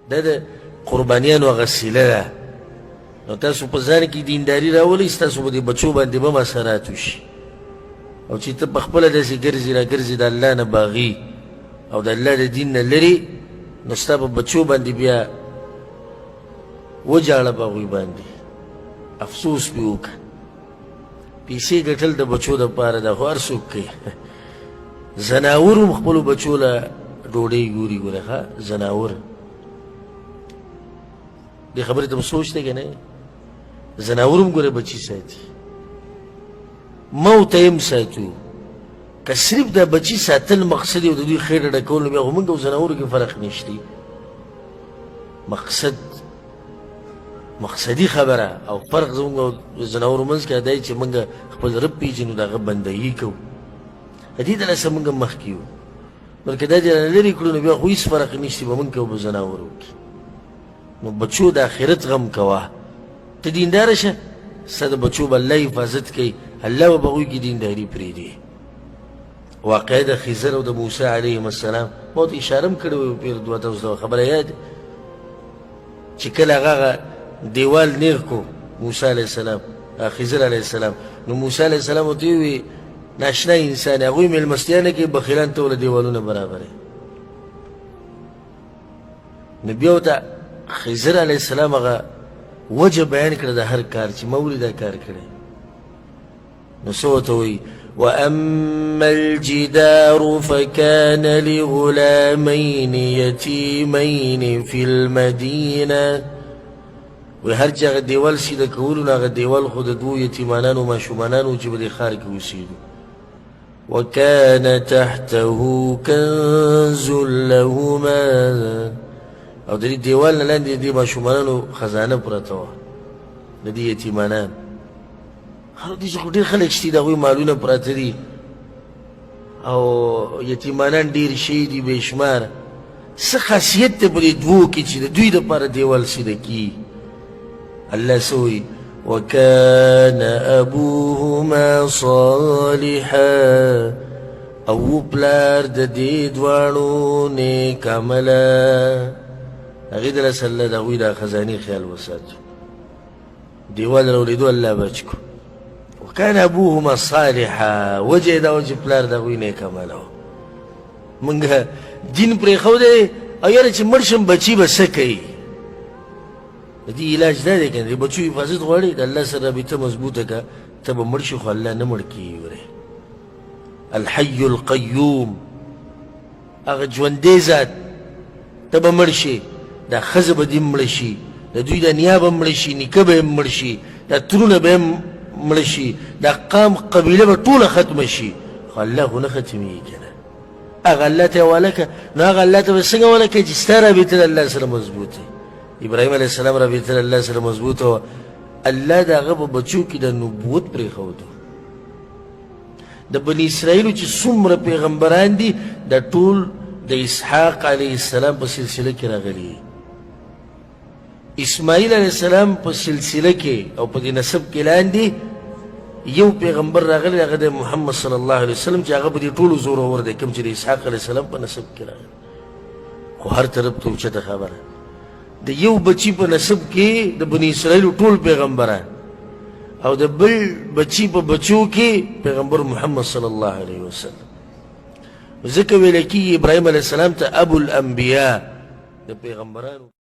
دا د قربانیانو هغه سیله ده. نو تاسو په ځان کې دینداري راولئ، ستاسو به د بچو باندې به اثرات وشي. او چې ته په خپله داسې ګرځې را ګرځې د الله نه باغي او د الله د دین نه لرې، نو ستا په بچو باندې بیا وجاړه په هغوی باندې، افسوس پې وکړه. پیسې ګټل د بچو دپاره ده، خو هر څوک کوي. زناور هم خپلو بچو له ډوډۍ ګوري. ګوره ښه زناور دې خبرې ته به سوچ دی که نه؟ زناور هم ګوره بچي ساتي، مو ته یې هم ساتو. که صرف دا بچي ساتل مقصد او د دوی خېټه ډکول، نو بیا خو موږ او زناورو کې فرق نشته. مقصدي خبره او فرق زموږ او زناورو منځ کې دا دی چې موږ خپل رب پېژنو، د هغه بندګي کوو. د دې دلاسه موږ مخکې یو، بلکې دا دې نه لرې کړو، نو بیا خو هېڅ فرق نشته به موږ کې او به زناورو کې. نو بچو د آخرت غم کوه. ته دینداره شه، ستا د بچو به الله حفاظت کوي، الله به هغوی کې دینداري پرېږدي. واقعه د خضر او د موسی علیهم السلام ما ورته اشاره هم کړې وه پېر دوه تاسو ته خبره یاد چې کله هغه دیوال نیغ کو موسی علیه السلام خضر علیه السلام، نو موسی علیه السلام ورته وویل ناشنا انسان هغوی مېلمستیا نه کوي، بخیلان ته وله دیوالونه برابروي. نو بیا ورته خضر علیه السلام هغه وجه بیان کړه د هر کار چې ما ولې دا کار کړی. نو څه ورته وایي وأما الجدار فكان لغلامين يتيمين في المدينة. وهر چې هغه دیوال سیده کولو، نو هغه دیوال خو د دوو یتیمانانو ماشومانانو چې په دې ښار کې اوسېدو. وكان تحته كنز لهما. او د دې دیوال نه لاندې د دې ماشومانانو خزانه پرته وه، د دې یتیمانان. دې خو ډېر خلک شته د هغوی مالونه پراته دي او یتیمانان ډېر شوي دي بې شماره. څه خاصیت دی په دې دوو کې چې د دوی دپاره دیوال سیده کي؟ الله څه وایي وكان أبوهما صالحا. او پلار د دې دواړو نیک عمله. هغې دلاسه الله د هغوی د خزانې خیال وساتو، دیوال راولېدو الله بچ کړو. وكان ابوهما صالحا، وجه دا و چې پلار د هغوی نیک عمله و. موږ دین پرېښودی او یاره چې مړ شم بچي به څه کوي؟ د دې علاج دا دی که نه، د بچو حفاظت غواړې، د الله سره رابطه مضبوطه که ته به مړ شي خو الله نه مړ کېږي. ورې الحي القیوم، هغه ژوندی ذات، ته به مړ شي، دا ښځه به دې مړه شي، د دوی دا نیا به مړه شي، نیکه به هم مړ شي، دا ترونه به هم مړه شي، دا قام قبیله به ټوله ختمه شي، خو الله خو نه ختمېږي که نه. هغه الله ته یې حواله کړه. نو هغه الله ته به څنګه حواله کړې چې ستا رابطه د الله سره مضبوط وي. ابراهیم علیه السلام رابطه د الله سره مضبوطه وه. الله د هغه په بچو کې د نبوت پرېښودو. د بني اسرائیلو چې څومره پیغمبران دي، دا ټول د اسحاق علیه السلام په سلسله کې راغلي. اسماعیل علیه السلام په سلسله کې او په دې نسب کې لاندې یو پیغمبر راغلی، هغه د محمد صلی الله علیه وسلم چې هغه په دې ټولو زورور دی، کوم چې د اسحاق علیه السلام په نسب کې راغلی. خو هر طرف ته اوچته خبره، د یو بچي په نسب کې د بني اسرائیلو ټول پیغمبران، او د بل بچي په بچو کې پیغمبر محمد صلی الله علیه وسلم. ځکه ویل کېږي ابراهیم علیه السلام ته ابو الانبیا، د پیغمبرانو